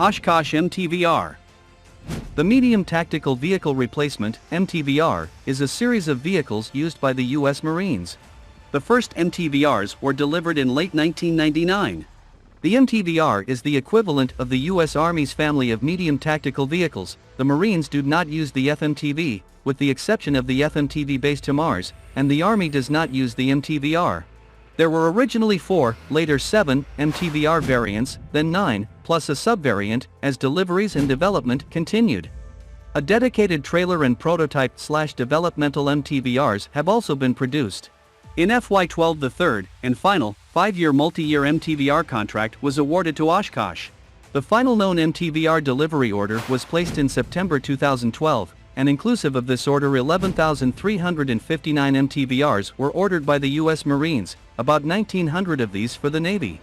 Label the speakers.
Speaker 1: Oshkosh MTVR. The Medium Tactical Vehicle Replacement (MTVR) is a series of vehicles used by the U.S. Marines. The first MTVRs were delivered in late 1999. The MTVR is the equivalent of the U.S. Army's family of medium tactical vehicles. The Marines do not use the FMTV, with the exception of the FMTV-based HIMARS, and the Army does not use the MTVR. There were originally 4, later 7, MTVR variants, then 9, plus a subvariant, as deliveries and development continued. A dedicated trailer and prototype/developmental MTVRs have also been produced. In FY12, the third, and final, 5-year multi-year MTVR contract was awarded to Oshkosh. The final known MTVR delivery order was placed in September 2012, and inclusive of this order 11,359 MTVRs were ordered by the U.S. Marines, about 1,900 of these for the Navy.